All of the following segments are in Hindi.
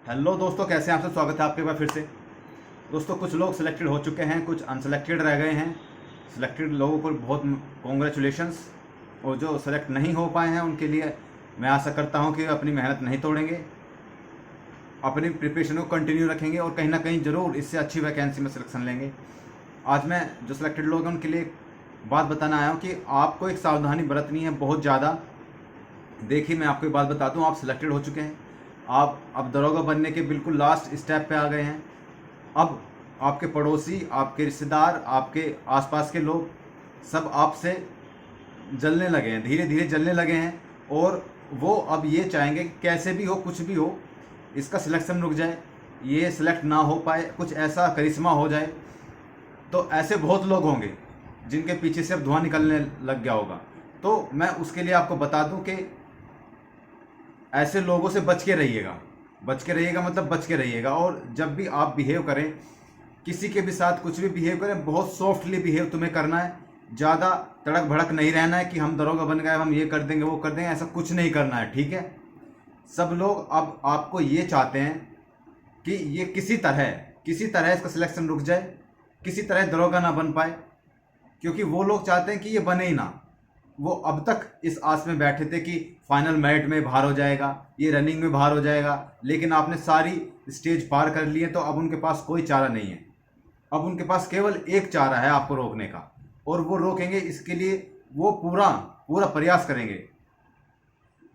हेलो दोस्तों, कैसे हैं आप सब। स्वागत है आपके पास फिर से। दोस्तों, कुछ लोग सिलेक्टेड हो चुके हैं, कुछ अनसिलेक्टेड रह गए हैं। सिलेक्टेड लोगों को बहुत कॉन्ग्रेचुलेशंस, और जो सेलेक्ट नहीं हो पाए हैं उनके लिए मैं आशा करता हूं कि अपनी मेहनत नहीं तोड़ेंगे, अपनी प्रिपरेशन को कंटिन्यू रखेंगे और कहीं ना कहीं ज़रूर इससे अच्छी वैकेंसी में सिलेक्शन लेंगे। आज मैं जो सिलेक्टेड लोग हैं उनके लिए बात बताना आया हूँ कि आपको एक सावधानी बरतनी है बहुत ज़्यादा। देखिए, मैं आपको एक बात बता दूं, आप सिलेक्टेड हो चुके हैं, आप अब दरोगा बनने के बिल्कुल लास्ट स्टेप पे आ गए हैं। अब आपके पड़ोसी, आपके रिश्तेदार, आपके आसपास के लोग सब आपसे जलने लगे हैं, धीरे धीरे जलने लगे हैं। और वो अब ये चाहेंगे कि कैसे भी हो, कुछ भी हो, इसका सिलेक्शन रुक जाए, ये सिलेक्ट ना हो पाए, कुछ ऐसा करिश्मा हो जाए। तो ऐसे बहुत लोग होंगे जिनके पीछे से अब धुआं निकलने लग गया होगा। तो मैं उसके लिए आपको बता दूं कि ऐसे लोगों से बच के रहिएगा। बच के रहिएगा मतलब बच के रहिएगा। और जब भी आप बिहेव करें, किसी के भी साथ कुछ भी बिहेव करें, बहुत सॉफ्टली बिहेव तुम्हें करना है। ज़्यादा तड़क भड़क नहीं रहना है कि हम दरोगा बन गए, हम ये कर देंगे वो कर देंगे, ऐसा कुछ नहीं करना है, ठीक है। सब लोग अब आपको ये चाहते हैं कि ये किसी तरह इसका सिलेक्शन रुक जाए, किसी तरह दरोगा ना बन पाए, क्योंकि वो लोग चाहते हैं कि ये बने ही ना। वो अब तक इस आस में बैठे थे कि फाइनल मेरिट में बाहर हो जाएगा, ये रनिंग में बाहर हो जाएगा, लेकिन आपने सारी स्टेज पार कर ली है, तो अब उनके पास कोई चारा नहीं है। अब उनके पास केवल एक चारा है आपको रोकने का, और वो रोकेंगे, इसके लिए वो पूरा पूरा प्रयास करेंगे।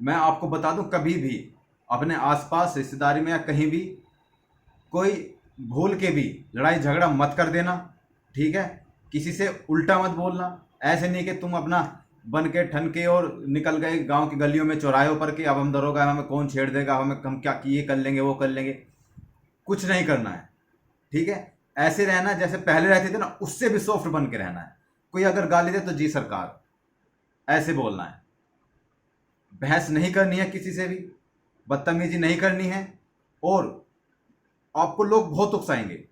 मैं आपको बता दूं, कभी भी अपने आसपास रिश्तेदारी में या कहीं भी कोई भूल के भी लड़ाई झगड़ा मत कर देना, ठीक है। किसी से उल्टा मत बोलना। ऐसे नहीं कि तुम अपना बन के ठन के और निकल गए गांव की गलियों में, चौराहों पर, कि अब हम दरोगा हैं, हमें कौन छेड़ देगा, हम क्या ये कर लेंगे वो कर लेंगे। कुछ नहीं करना है, ठीक है। ऐसे रहना जैसे पहले रहते थे ना, उससे भी सॉफ्ट बन के रहना है। कोई अगर गाली दे तो जी सरकार, ऐसे बोलना है। बहस नहीं करनी है किसी से भी, बदतमीजी नहीं करनी है। और आपको लोग बहुत उकसाएंगे,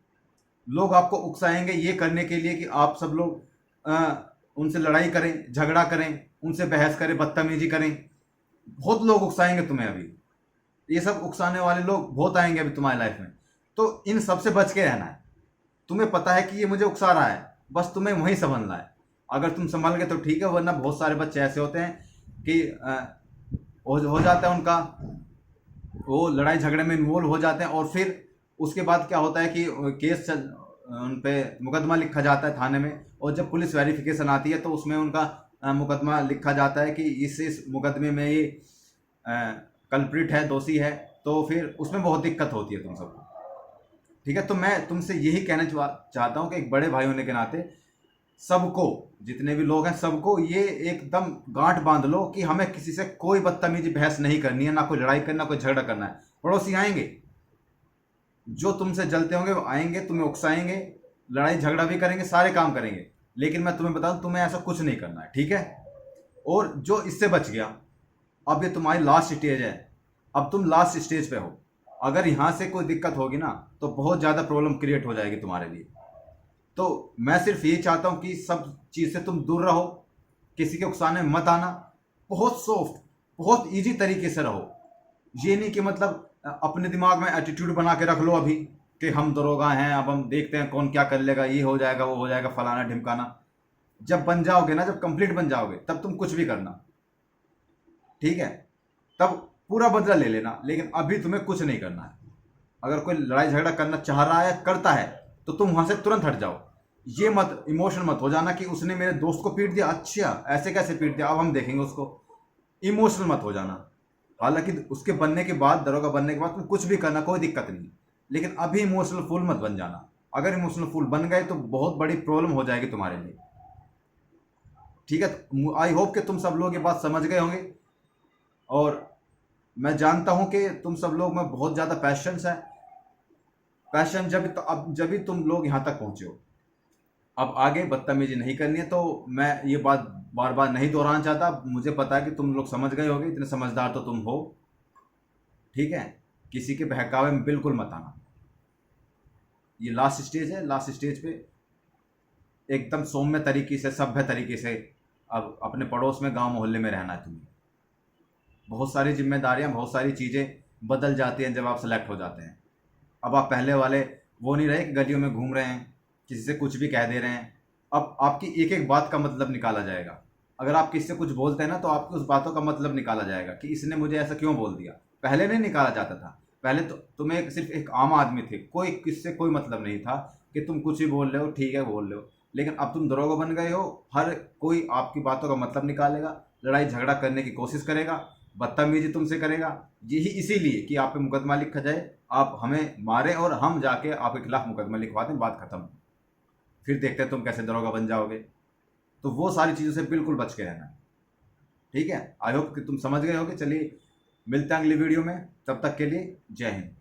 लोग आपको उकसाएंगे ये करने के लिए कि आप सब लोग उनसे लड़ाई करें, झगड़ा करें, उनसे बहस करें, बदतमीजी करें। बहुत लोग उकसाएंगे तुम्हें अभी। ये सब उकसाने वाले लोग बहुत आएंगे अभी तुम्हारी लाइफ में। तो इन सब से बच के रहना है। तुम्हें पता है कि ये मुझे उकसा रहा है, बस तुम्हें वहीं संभलना है। अगर तुम संभल गए तो ठीक है, वरना बहुत सारे बच्चे ऐसे होते हैं कि हो जाता है उनका, वो लड़ाई झगड़े में इन्वॉल्व हो जाते हैं, और फिर उसके बाद क्या होता है कि उन पे मुकदमा लिखा जाता है थाने में। और जब पुलिस वेरिफिकेशन आती है तो उसमें उनका मुकदमा लिखा जाता है कि इस मुकदमे में ये कल्प्रिट है, दोषी है। तो फिर उसमें बहुत दिक्कत होती है तुम सबको, ठीक है। तो मैं तुमसे यही कहना चाहता हूँ कि एक बड़े भाई होने के नाते सबको, जितने भी लोग हैं सबको ये एकदम गांठ बांध लो कि हमें किसी से कोई बदतमीजी बहस नहीं करनी है, ना कोई लड़ाई करना, कोई झगड़ा करना है। पड़ोसी आएंगे, जो तुमसे जलते होंगे वो आएंगे, तुम्हें उकसाएंगे, लड़ाई झगड़ा भी करेंगे, सारे काम करेंगे, लेकिन मैं तुम्हें बता दूं, तुम्हें ऐसा कुछ नहीं करना है, ठीक है। और जो इससे बच गया, अब ये तुम्हारी लास्ट स्टेज है। अब तुम लास्ट स्टेज पे हो। अगर यहाँ से कोई दिक्कत होगी ना तो बहुत ज़्यादा प्रॉब्लम क्रिएट हो जाएगी तुम्हारे लिए। तो मैं सिर्फ ये चाहता हूँ कि सब चीज़ से तुम दूर रहो, किसी के उकसाने में मत आना। बहुत सॉफ्ट, बहुत ईजी तरीके से रहो। ये नहीं कि मतलब अपने दिमाग में एटीट्यूड बना के रख लो अभी कि हम दरोगा हैं, अब हम देखते हैं कौन क्या कर लेगा, ये हो जाएगा वो हो जाएगा, फलाना ढिमकाना। जब बन जाओगे ना, जब कंप्लीट बन जाओगे, तब तुम कुछ भी करना, ठीक है। तब पूरा बदला ले लेना, लेकिन अभी तुम्हें कुछ नहीं करना है। अगर कोई लड़ाई झगड़ा करना चाह रहा है, करता है, तो तुम वहां से तुरंत हट जाओ। ये मत इमोशनल मत हो जाना कि उसने मेरे दोस्त को पीट दिया, अच्छा ऐसे कैसे पीट दिया, अब हम देखेंगे उसको। इमोशनल मत हो जाना। हालांकि उसके बनने के बाद, दरोगा बनने के बाद तुम कुछ भी करना, कोई दिक्कत नहीं, लेकिन अभी इमोशनल फूल मत बन जाना। अगर इमोशनल फूल बन गए तो बहुत बड़ी प्रॉब्लम हो जाएगी तुम्हारे लिए, ठीक है। आई होप कि तुम सब लोग ये बात समझ गए होंगे। और मैं जानता हूं कि तुम सब लोग में बहुत ज़्यादा पैशंस है। पैशन जब भी तुम लोग यहाँ तक पहुँचे हो। अब आगे बदतमीजी नहीं करनी है। तो मैं ये बात बार बार नहीं दोहराना चाहता, मुझे पता है कि तुम लोग समझ गए होगे, इतने समझदार तो तुम हो, ठीक है। किसी के बहकावे में बिल्कुल मत आना। ये लास्ट स्टेज है, लास्ट स्टेज पे एकदम सौम्य तरीके से, सभ्य तरीके से अब अपने पड़ोस में, गांव मोहल्ले में रहना है तुम्हें। बहुत सारी जिम्मेदारियां, बहुत सारी चीज़ें बदल जाती हैं जब आप सेलेक्ट हो जाते हैं। अब आप पहले वाले वो नहीं रहे कि गलियों में घूम रहे हैं, किसी से कुछ भी कह दे रहे हैं। अब आपकी एक एक बात का मतलब निकाला जाएगा। अगर आप किसी से कुछ बोलते हैं ना, तो आपकी उस बातों का मतलब निकाला जाएगा कि इसने मुझे ऐसा क्यों बोल दिया। पहले नहीं निकाला जाता था। पहले तो तुम्हें सिर्फ एक आम आदमी थे, कोई किससे कोई मतलब नहीं था कि तुम कुछ ही बोल रहे हो, ठीक है बोल रहे हो। लेकिन अब तुम दरोगा बन गए हो, हर कोई आपकी बातों का मतलब निकालेगा, लड़ाई झगड़ा करने की कोशिश करेगा, बदतमीजी तुमसे करेगा। यही इसीलिए कि आप पे मुकदमा लिखा जाए, आप हमें मारें और हम जाके आपके खिलाफ मुकदमा लिखवा दें, बात खत्म। फिर देखते हैं तुम कैसे दरोगा बन जाओगे। तो वो सारी चीज़ों से बिल्कुल बच के रहना। ठीक है, आई होप कि तुम समझ गए होगे। चलिए मिलते हैं अगली वीडियो में, तब तक के लिए जय हिंद।